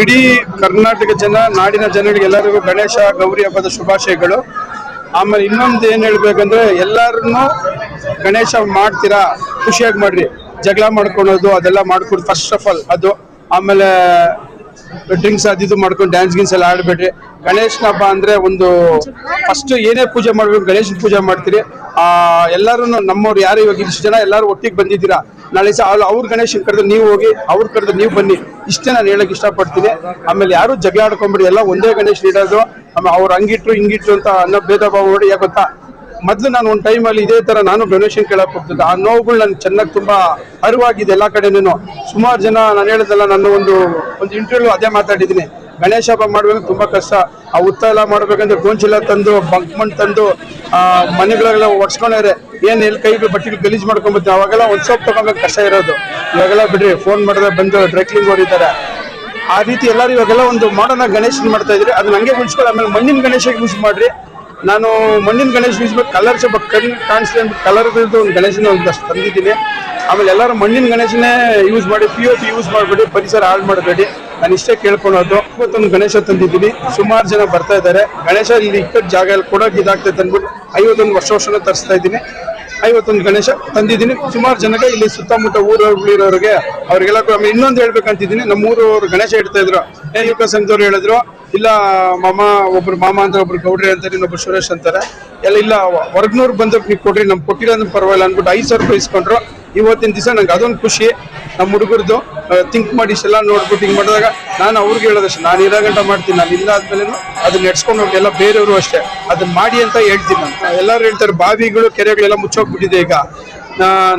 ಇಡೀ ಕರ್ನಾಟಕ ಜನ ನಾಡಿನ ಜನಗಳಿಗೆ ಎಲ್ಲರಿಗೂ ಗಣೇಶ ಗೌರಿ ಹಬ್ಬದ ಶುಭಾಶಯಗಳು. ಆಮೇಲೆ ಇನ್ನೊಂದು ಏನ್ ಹೇಳ್ಬೇಕಂದ್ರೆ ಎಲ್ಲಾರನ್ನು ಗಣೇಶ ಮಾಡ್ತೀರಾ ಖುಷಿಯಾಗಿ ಮಾಡ್ರಿ, ಜಗಳ ಮಾಡ್ಕೊಳೋದು ಅದೆಲ್ಲ ಮಾಡ್ಕೊಡು ಫಸ್ಟ್ ಆಫ್ ಆಲ್ ಅದು. ಆಮೇಲೆ ಡ್ರಿಂಕ್ಸ್ ಅದಿದು ಮಾಡ್ಕೊಂಡು ಡ್ಯಾನ್ಸ್ ಗಿನ್ಸ್ ಎಲ್ಲ ಆಡ್ಬೇಡ್ರಿ. ಗಣೇಶನ ಹಬ್ಬ ಅಂದ್ರೆ ಒಂದು ಫಸ್ಟ್ ಏನೇ ಪೂಜೆ ಮಾಡ್ಬೇಕು ಗಣೇಶನ ಪೂಜೆ ಮಾಡ್ತೀರಿ. ಎಲ್ಲಾರು ನಮ್ಮವ್ರು ಯಾರು ಇವಾಗ ಇಷ್ಟು ಜನ ಎಲ್ಲಾರು ಒಟ್ಟಿಗೆ ಬಂದಿದ್ದೀರಾ, ನಾಳೆ ಸಹ ಅವ್ರ ಗಣೇಶನ್ ಕರೆದ್ರೆ ನೀವು ಹೋಗಿ, ಅವ್ರ ಕರೆದ್ರೆ ನೀವು ಬನ್ನಿ, ಇಷ್ಟೇ ನಾನು ಹೇಳಕ್ ಇಷ್ಟಪಡ್ತೀನಿ. ಆಮೇಲೆ ಯಾರು ಜಗಳ ಆಡ್ಕೊಂಬಿಡಿ, ಎಲ್ಲ ಒಂದೇ ಗಣೇಶನ್ ಇಡೋದು. ಆಮೇಲೆ ಅವ್ರು ಹಂಗಿಟ್ರು ಹಿಂಗಿಟ್ರು ಅಂತ ಅನ್ನೋ ಭೇದ ಭಾವ ನೋಡಿ. ಯಾಕೆ ಗೊತ್ತಾ, ಮೊದ್ಲು ನಾನು ಒಂದು ಟೈಮಲ್ಲಿ ಇದೇ ತರ ನಾನು ಡೊನೇಷನ್ ಕೇಳಕ್ ಹೋಗ್ತಿದ್ದೆ. ಆ ನೋವುಗಳು ನನ್ಗೆ ಚೆನ್ನಾಗಿ ತುಂಬಾ ಅರಿವಾಗಿದೆ ಎಲ್ಲ ಕಡೆನೂ. ಸುಮಾರು ಜನ ನಾನು ಹೇಳಿದಲ್ಲ, ನನ್ನ ಒಂದು ಇಂಟರ್ವ್ಯೂ ಅದೇ ಮಾತಾಡಿದ್ದೀನಿ. ಗಣೇಶ ಹಬ್ಬ ಮಾಡ್ಬೇಕು ತುಂಬಾ ಕಷ್ಟ. ಆ ಉತ್ತ ಎಲ್ಲ ಮಾಡ್ಬೇಕಂದ್ರೆ ಗೋಂಚಿಲ್ಲ ತಂದು ಬಂಕ್ ಮಣ್ಣು ತಂದು ಮನೆಗಳೆಲ್ಲ ಒಡ್ಸ್ಕೊಂಡ್ರೆ ಏನ್ ಎಲ್ಲಿ ಕೈ ಬಟ್ಟೆಗಳು ಗಲೀಜ್ ಮಾಡ್ಕೊಂಡ್ಬರ್ತೀವಿ. ಅವಾಗೆಲ್ಲ ಒಂದ್ ಸೋಪ್ ತಗೊಂಡ್ಬೇಕು ಕಷ್ಟ ಇರೋದು. ಇವಾಗೆಲ್ಲ ಬಿಡ್ರಿ, ಫೋನ್ ಮಾಡಿದ್ರೆ ಬಂದು ಡ್ರೈಕ್ಲಿಂಗ್ ಹೊಡಿತಾರೆ. ಆ ರೀತಿ ಎಲ್ಲರೂ ಇವಾಗೆಲ್ಲ ಒಂದು ಮಾಡರ್ನ್ ಗಣೇಶನ್ ಮಾಡ್ತಾ ಇದ್ರಿ. ಅದನ್ನ ಹಂಗೆ ಉಳಿಸ್ಕೊಳ್ಳಿ. ಆಮೇಲೆ ಮಣ್ಣಿನ ಗಣೇಶ ಯೂಸ್ ಮಾಡ್ರಿ. ನಾನು ಮಣ್ಣಿನ ಗಣೇಶ ಯೂಸ್ ಮಾಡಿ ಕಲರ್ ಸ್ವಲ್ಪ ಕಣ್ಣು ಕಾಣಿಸ್ಲಿ ಅಂತ ಕಲರ್ದು ಒಂದು ಗಣೇಶನ ಒಂದಷ್ಟು ತಂದಿದ್ದೀನಿ. ಆಮೇಲೆ ಎಲ್ಲರೂ ಮಣ್ಣಿನ ಗಣೇಶನೇ ಯೂಸ್ ಮಾಡಿ, POP ಯೂಸ್ ಮಾಡಬೇಡಿ, ಪರಿಸರ ಹಾಳು ಮಾಡಬೇಡಿ. ನಾನು ಇಷ್ಟೇ ಕೇಳ್ಕೊಳೋದು. ಇವತ್ತೊಂದು ಗಣೇಶ ತಂದಿದ್ದೀನಿ, ಸುಮಾರು ಜನ ಬರ್ತಾ ಇದ್ದಾರೆ. ಗಣೇಶ ಇಲ್ಲಿ ಇಕ್ಕಟ್ಟು ಜಾಗ ಎಲ್ಲ ಕೊಡೋಕೆ ಇದಾಗ್ತೈತೆ ಅಂದ್ಬಿಟ್ಟು 51 ವರ್ಷ ತರಿಸ್ತಾ ಇದ್ದೀನಿ. 51 ಗಣೇಶ ತಂದಿದ್ದೀನಿ. ಸುಮಾರು ಜನಕ್ಕೆ ಇಲ್ಲಿ ಸುತ್ತಮುತ್ತ ಊರಲ್ಲಿರೋರಿಗೆ ಅವ್ರಿಗೆಲ್ಲ. ಇನ್ನೊಂದು ಹೇಳ್ಬೇಕಂತಿದ್ದೀನಿ, ನಮ್ಮ ಊರವ್ರು ಗಣೇಶ ಇಡ್ತಾ ಇದ್ರು. ಯುವಕ ಸಂಘದವ್ರು ಹೇಳಿದ್ರು, ಇಲ್ಲ ಒಬ್ರು ಮಾಮ ಅಂತ, ಒಬ್ರು ಗೌಡ್ರಿ ಅಂತಾರೆ, ಇನ್ನೊಬ್ರು ಸುರೇಶ್ ಅಂತಾರೆ. ಇಲ್ಲ ಹೊರಗ್ನೂರು ಬಂದಕ್ಕೆ ನೀವು ಕೊಡ್ರಿ, ನಮ್ಗೆ ಕೊಟ್ಟಿಲ್ಲ ಪರವಾಗಿಲ್ಲ ಅಂದ್ಬಿಟ್ಟು 5,000 ರೂಪಾಯಿ ಇಸ್ಕೊಂಡ್ರು. ಇವತ್ತಿನ ದಿವಸ ನಂಗೆ ಅದೊಂದು ಖುಷಿ. ನಮ್ಮ ಹುಡುಗರದು ಥಿಂಕ್ ಮಾಡಿ ಇಷ್ಟೆಲ್ಲ ನೋಡ್ಬಿಟ್ಟು ಹಿಂಗೆ ಮಾಡಿದಾಗ ನಾನು ಅವ್ರಿಗೆ ಹೇಳೋದಷ್ಟು, ನಾನು ಇರೋ ಗಂಟ ಮಾಡ್ತೀನಿ. ನಾನು ಇಲ್ಲ ಆದ್ಮೇಲೆ ಅದನ್ನ ನೆಡ್ಸ್ಕೊಂಡು ಹೋಗಿ ಎಲ್ಲ ಬೇರೆಯವರು ಅಷ್ಟೇ ಅದನ್ನ ಮಾಡಿ ಅಂತ ಹೇಳ್ತೀನಿ. ನಾನು ಎಲ್ಲರೂ ಹೇಳ್ತಾರೆ ಬಾವಿಗಳು ಕೆರೆಗಳೆಲ್ಲ ಮುಚ್ಚೋಗ್ಬಿಟ್ಟಿದೆ. ಈಗ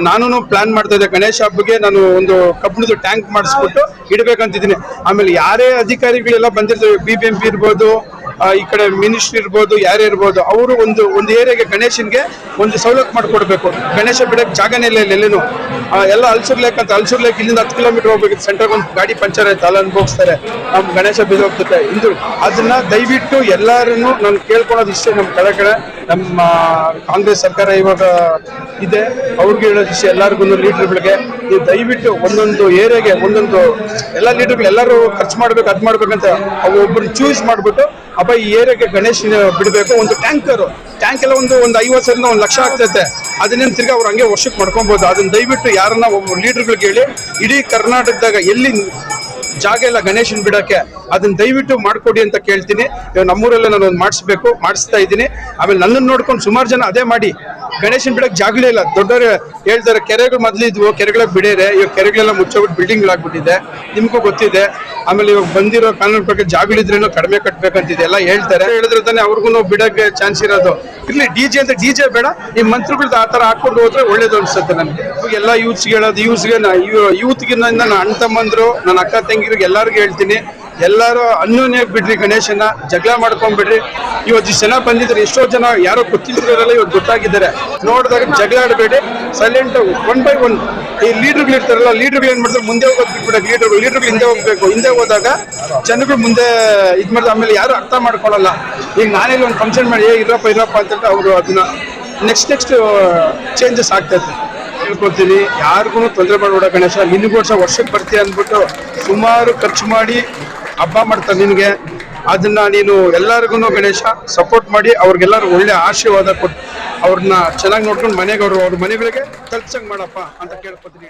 ನಾನು ಪ್ಲಾನ್ ಮಾಡ್ತಾ ಇದ್ದೆ ಗಣೇಶ ಹಬ್ಬಕ್ಕೆ ನಾನು ಒಂದು ಕಬ್ಬಿಣದ ಟ್ಯಾಂಕ್ ಮಾಡಿಸ್ಬಿಟ್ಟು ಇಡ್ಬೇಕಂತಿದ್ದೀನಿ. ಆಮೇಲೆ ಯಾರೇ ಅಧಿಕಾರಿಗಳೆಲ್ಲ ಬಂದಿರ್ತಾರೆ, BBMP ಇರ್ಬೋದು, ಈ ಕಡೆ ಮಿನಿಸ್ಟ್ರಿ ಇರ್ಬೋದು, ಯಾರೇ ಇರ್ಬೋದು, ಅವರು ಒಂದು ಏರಿಯಾಗೆ ಗಣೇಶನ್ಗೆ ಒಂದು ಸವಲತ್ತು ಮಾಡಿಕೊಡ್ಬೇಕು. ಗಣೇಶ ಬಿಡಕ್ಕೆ ಜಾಗನೇ ಇಲ್ಲ ಎಲ್ಲೇನು. ಎಲ್ಲ ಹಲ್ಸೂರ್ ಲೇಕ್ ಅಂತ, ಹಲ್ಸೂರ್ ಲೇಕ್ ಇಲ್ಲಿಂದ 10 ಕಿಲೋಮೀಟರ್ ಹೋಗ್ಬೇಕು. ಸೆಂಟರ್ಗೆ ಒಂದು ಗಾಡಿ ಪಂಚರ್ ಆಯ್ತು, ಅಲ್ಲ ಅನ್ಭೋಗಿಸ್ತಾರೆ, ನಮ್ಮ ಗಣೇಶ ಬಿದ್ದೋಗ್ತದೆ. ಅದನ್ನ ದಯವಿಟ್ಟು ಎಲ್ಲರನ್ನು ನಾನು ಕೇಳ್ಕೊಳೋದು ಇಷ್ಟೇ. ನಮ್ಮ ಕಡೆ ನಮ್ಮ ಕಾಂಗ್ರೆಸ್ ಸರ್ಕಾರ ಇವಾಗ ಇದೆ, ಅವ್ರಿಗೆ ಹೇಳೋದು ಇಷ್ಟೇ. ಎಲ್ಲರಿಗೂ ಲೀಡರ್ಗಳಿಗೆ ನೀವು ದಯವಿಟ್ಟು ಒಂದೊಂದು ಏರಿಯಾಗೆ ಒಂದೊಂದು ಎಲ್ಲ ಲೀಡರ್ಗಳು ಎಲ್ಲರೂ ಖರ್ಚು ಮಾಡ್ಬೇಕು, ಅದ್ ಮಾಡ್ಬೇಕಂತ ಒಬ್ಬರು ಚೂಸ್ ಮಾಡ್ಬಿಟ್ಟು ಅಪ್ಪ ಈ ಏರಿಯಾಗೆ ಗಣೇಶ್ ಬಿಡಬೇಕು. ಒಂದು ಟ್ಯಾಂಕ್ ಎಲ್ಲ ಒಂದು 50,000 1 ಲಕ್ಷ ಆಗ್ತೈತೆ. ಅದನ್ನೇನು ತಿರ್ಗಿ ಅವ್ರು ಹಂಗೆ ವರ್ಷಕ್ಕೆ ಮಾಡ್ಕೊಬೋದು. ಅದನ್ನ ದಯವಿಟ್ಟು ಯಾರನ್ನ ಒಬ್ಬ ಲೀಡರ್ಗಳಿಗೆ ಹೇಳಿ, ಇಡೀ ಕರ್ನಾಟಕದಾಗ ಎಲ್ಲಿ ಜಾಗ ಇಲ್ಲ ಗಣೇಶನ್ ಬಿಡಕ್ಕೆ, ಅದನ್ನ ದಯವಿಟ್ಟು ಮಾಡ್ಕೊಡಿ ಅಂತ ಕೇಳ್ತೀನಿ. ನಮ್ಮೂರಲ್ಲೇ ನಾನು ಒಂದು ಮಾಡಿಸ್ತಾ ಇದ್ದೀನಿ. ಆಮೇಲೆ ನನ್ನನ್ನು ನೋಡ್ಕೊಂಡು ಸುಮಾರು ಜನ ಅದೇ ಮಾಡಿ ಗಣೇಶನ್ ಬಿಡಕ್ಕೆ ಜಾಗಲೇ ಇಲ್ಲ. ದೊಡ್ಡವರು ಹೇಳ್ತಾರೆ ಕೆರೆಗಳು ಮೊದಲು ಇದ್ವು, ಕೆರೆಗಳಿಗೆ ಬಿಡೇರೆ, ಇವಾಗ ಕೆರೆಗಳೆಲ್ಲ ಮುಚ್ಚೋಗ್ಬಿಟ್ಟು ಬಿಲ್ಡಿಂಗ್ಗಳಾಗ್ಬಿಟ್ಟಿದೆ, ನಿಮ್ಗೂ ಗೊತ್ತಿದೆ. ಆಮೇಲೆ ಇವಾಗ ಬಂದಿರೋ ಕಾನೂನು ಪ್ರಕಾರ ಜಾಗಗಳಿದ್ರೇನೋ ಕಡಿಮೆ ಕಟ್ಬೇಕಂತಿದೆ ಎಲ್ಲ ಹೇಳ್ತಾರೆ. ಹೇಳಿದ್ರೆ ತಾನೆ ಅವ್ರಿಗೂ ಬಿಡಕ್ಕೆ ಚಾನ್ಸ್ ಇರೋದು. ಇರ್ಲಿ DJ ಅಂತ DJ ಬೇಡ, ನಿಮ್ಮ ಮಂತ್ರಿಗಳ್ದು ಆ ಥರ ಹಾಕೊಂಡು ಹೋದ್ರೆ ಒಳ್ಳೇದು ಅನ್ಸುತ್ತೆ ನನಗೆ. ಎಲ್ಲ ಯೂತ್ಸ್ಗೆ ಹೇಳೋದು, ಯೂತ್ಗೆ ನನ್ನ ಅಣ್ಣ ತಮ್ಮಂದ್ರು, ನನ್ನ ಅಕ್ಕ ತಂಗಿರಿಗೆ ಎಲ್ಲರಿಗೂ ಹೇಳ್ತೀನಿ, ಎಲ್ಲರೂ ಅನ್ಯೋನ್ಯಾಗಿ ಬಿಡ್ರಿ, ಗಣೇಶನ ಜಗಳ ಮಾಡ್ಕೊಂಡ್ಬಿಡ್ರಿ. ಇವತ್ತು ಇಷ್ಟು ಜನ ಬಂದಿದ್ದಾರೆ, ಎಷ್ಟೋ ಜನ ಯಾರೋ ಗೊತ್ತಿಲ್ಲದ್ರೆಲ್ಲ ಇವತ್ತು ಗೊತ್ತಾಗಿದ್ದಾರೆ. ನೋಡಿದಾಗ ಜಗಳ ಆಡಬೇಡಿ, ಸೈಲೆಂಟ್ 1 by 1 ಈ ಲೀಡರ್ಗಳು ಇರ್ತಾರಲ್ಲ, ಲೀಡರ್ಗಳು ಏನ್ ಮಾಡ್ತಾರೆ, ಮುಂದೆ ಹೋಗೋದು ಬಿಟ್ಬಿಡಕ್ಕೆ. ಲೀಡರ್ಗಳು ಹಿಂದೆ ಹೋಗ್ಬೇಕು. ಹಿಂದೆ ಹೋದಾಗ ಜನಗಳು ಮುಂದೆ ಇದ್ ಮಾಡಿದ್ರೆ ಆಮೇಲೆ ಯಾರು ಅರ್ಥ ಮಾಡ್ಕೊಳ್ಳಲ್ಲ. ಈಗ ನಾನೆಲ್ಲ ಒಂದು ಫಂಕ್ಷನ್ ಮಾಡಿ ಇರಪ್ಪ ಅಂತ ಅವರು ಅದನ್ನ ನೆಕ್ಸ್ಟ್ ಚೇಂಜಸ್ ಆಗ್ತೈತೆ. ಹೇಳ್ಕೊಳ್ತೀನಿ, ಯಾರಿಗೂ ತೊಂದರೆ ಮಾಡಬೇಡ ಗಣೇಶ, ನಿನಗೂ ವರ್ಷಕ್ಕೆ ಬರ್ತೀಯ ಅಂದ್ಬಿಟ್ಟು ಸುಮಾರು ಖರ್ಚು ಮಾಡಿ ಹಬ್ಬ ಮಾಡ್ತಾರೆ ನಿನಗೆ. ಅದನ್ನ ನೀನು ಎಲ್ಲರಿಗೂ ಗಣೇಶ ಸಪೋರ್ಟ್ ಮಾಡಿ ಅವ್ರಿಗೆಲ್ಲರೂ ಒಳ್ಳೆ ಆಶೀರ್ವಾದ ಕೊಟ್ಟು ಅವ್ರನ್ನ ಚೆನ್ನಾಗಿ ನೋಡ್ಕೊಂಡು ಅವ್ರ ಮನೆಗಳಿಗೆ ತಲುಪ್ಸಂಗ್ ಮಾಡಪ್ಪ ಅಂತ ಕೇಳ್ಕೊತೀನಿ.